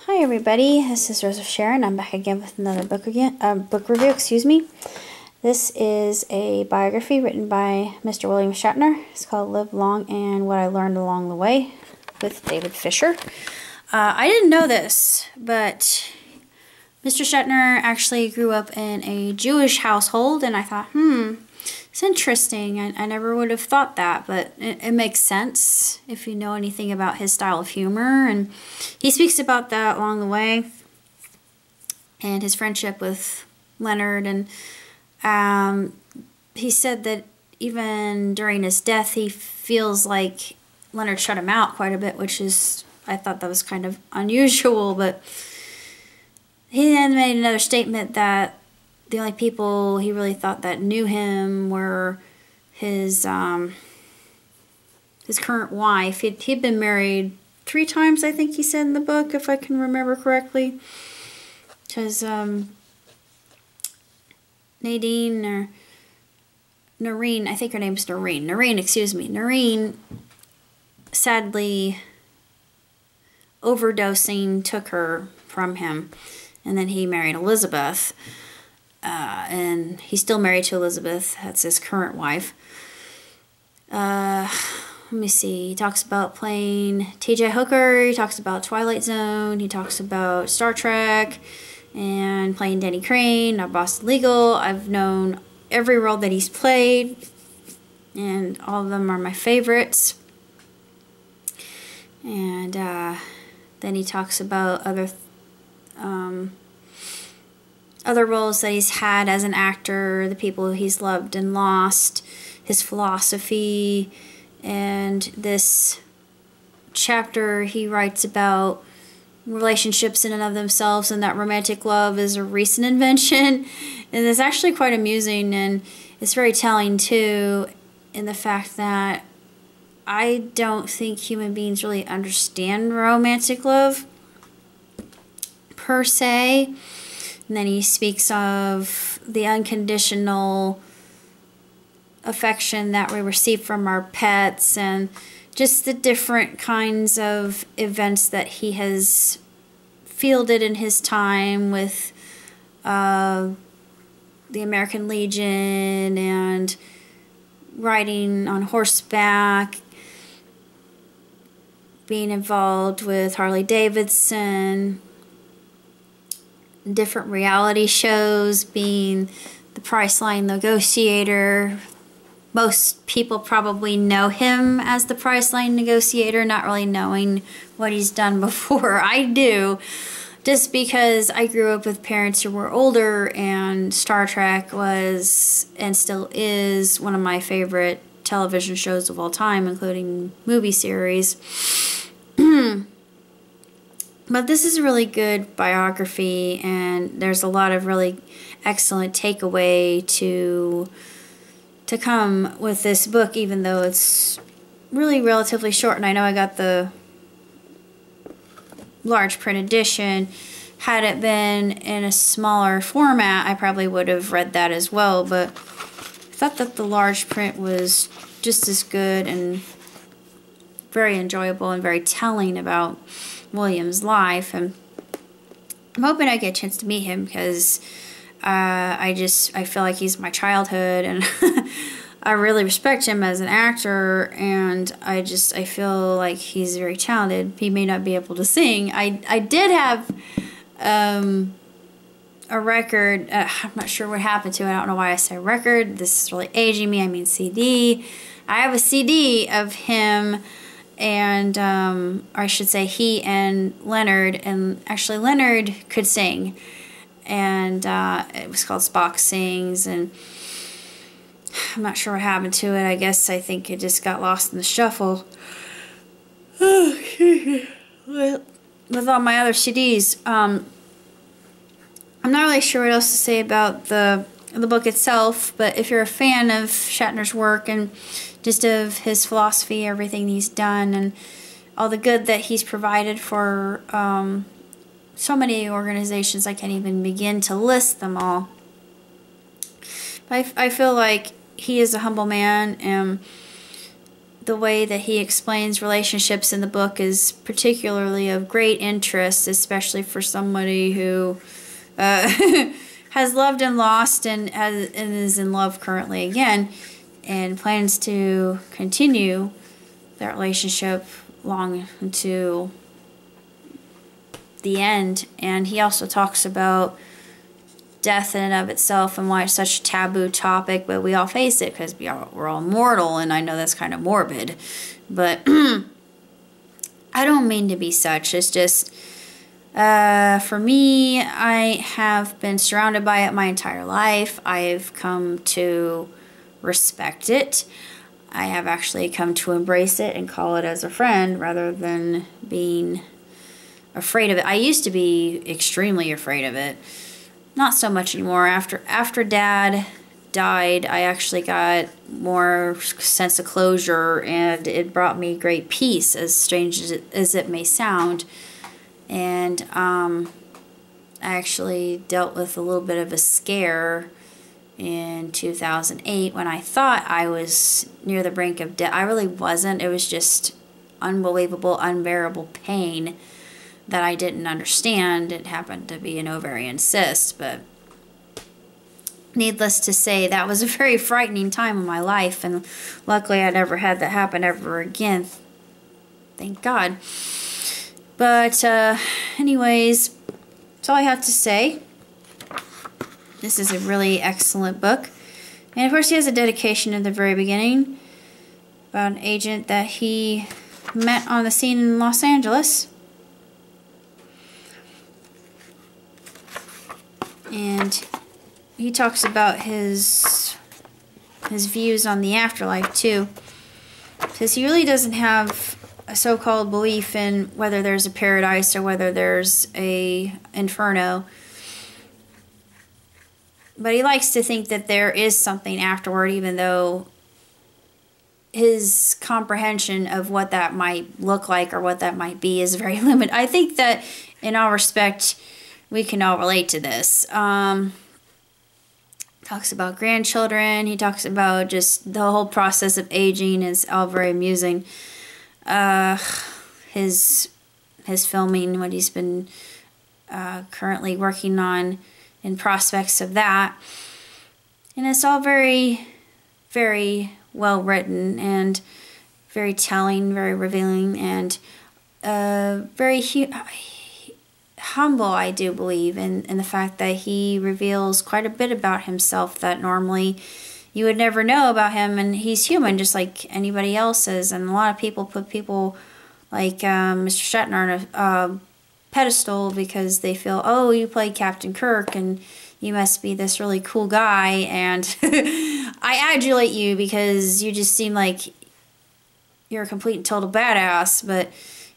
Hi everybody, this is Rose of Sharon. I'm back again with another book review, excuse me. This is a biography written by Mr. William Shatner. It's called Live Long and What I Learned Along the Way with David Fisher. I didn't know this, but Mr. Shatner actually grew up in a Jewish household, and I thought, it's interesting. I never would have thought that, but it makes sense if you know anything about his style of humor. And he speaks about that along the way and his friendship with Leonard. And he said that even during his death, he feels like Leonard shut him out quite a bit, which is, I thought that was kind of unusual. But he then made another statement that the only people he really thought that knew him were his current wife. He'd been married 3 times, I think he said in the book, if I can remember correctly. Because Nadine or Noreen, I think her name's Noreen. Noreen sadly overdosing took her from him, and then he married Elizabeth. And he's still married to Elizabeth. That's his current wife. Let me see. He talks about playing T.J. Hooker. He talks about Twilight Zone. He talks about Star Trek and playing Danny Crane on Boston Legal. I've known every role that he's played, and all of them are my favorites. And then he talks about other roles that he's had as an actor, the people he's loved and lost, his philosophy. And this chapter he writes about relationships in and of themselves, and that romantic love is a recent invention. And it's actually quite amusing, and it's very telling too, in the fact that I don't think human beings really understand romantic love per se. And then he speaks of the unconditional affection that we receive from our pets, and just the different kinds of events that he has fielded in his time with the American Legion and riding on horseback, being involved with Harley Davidson, different reality shows, being the Priceline Negotiator. Most people probably know him as the Priceline Negotiator, not really knowing what he's done before. I do, just because I grew up with parents who were older, and Star Trek was, and still is, one of my favorite television shows of all time, including movie series. But this is a really good biography, and there's a lot of really excellent takeaway to come with this book, even though it's really relatively short. And I know I got the large print edition. Had it been in a smaller format, I probably would have read that as well, but I thought that the large print was just as good and very enjoyable and very telling about William's life. And I'm hoping I get a chance to meet him, because I feel like he's my childhood, and I really respect him as an actor, and I feel like he's very talented. He may not be able to sing. I did have a record. I'm not sure what happened to it. I don't know why I say record. This is really aging me. I mean CD. I have a CD of him, and or I should say he and Leonard, and actually Leonard could sing, and it was called Spock Sings, and I'm not sure what happened to it. I think it just got lost in the shuffle with all my other CDs. I'm not really sure what else to say about the book itself, but if you're a fan of Shatner's work and just of his philosophy, everything he's done, and all the good that he's provided for so many organizations, I can't even begin to list them all. But I feel like he is a humble man, and the way that he explains relationships in the book is particularly of great interest, especially for somebody who has loved and lost and is in love currently again and plans to continue that relationship long into the end. And he also talks about death in and of itself and why it's such a taboo topic, but we all face it because we're all mortal, and I know that's kind of morbid, but I don't mean to be such. It's just, for me, I have been surrounded by it my entire life. I've come to respect it. I have actually come to embrace it and call it as a friend rather than being afraid of it. I used to be extremely afraid of it. Not so much anymore. After Dad died, I actually got more sense of closure, and it brought me great peace, as strange as it may sound. And I actually dealt with a little bit of a scare in 2008 when I thought I was near the brink of death. I really wasn't. It was just unbelievable, unbearable pain that I didn't understand. It happened to be an ovarian cyst, but needless to say, that was a very frightening time in my life, and luckily I never had that happen ever again. Thank God. But anyways, that's all I have to say. This is a really excellent book. And of course he has a dedication at the very beginning about an agent that he met on the scene in Los Angeles. And he talks about his views on the afterlife too, because he really doesn't have a so-called belief in whether there's a paradise or whether there's a inferno, but he likes to think that there is something afterward, even though his comprehension of what that might look like or what that might be is very limited. I think that in all respect we can all relate to this. Talks about grandchildren. He talks about just the whole process of aging. Is all very amusing. His filming, what he's been currently working on, and prospects of that, and it's all very, very well written and very telling, very revealing, and very humble, I do believe, in the fact that he reveals quite a bit about himself that normally you would never know about him, and he's human just like anybody else is. And a lot of people put people like Mr. Shatner on a pedestal because they feel, oh, you played Captain Kirk and you must be this really cool guy, and I adulate you because you just seem like you're a complete and total badass. But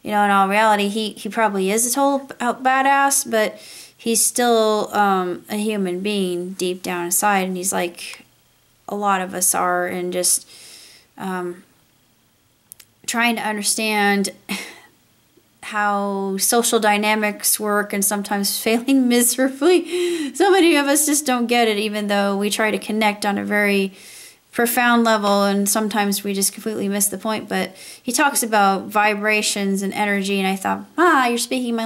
you know, in all reality, he probably is a total badass, but he's still a human being deep down inside, and he's like a lot of us are, and just trying to understand how social dynamics work and sometimes failing miserably. So many of us just don't get it, even though we try to connect on a very profound level, and sometimes we just completely miss the point. But he talks about vibrations and energy, and I thought, you're speaking my language.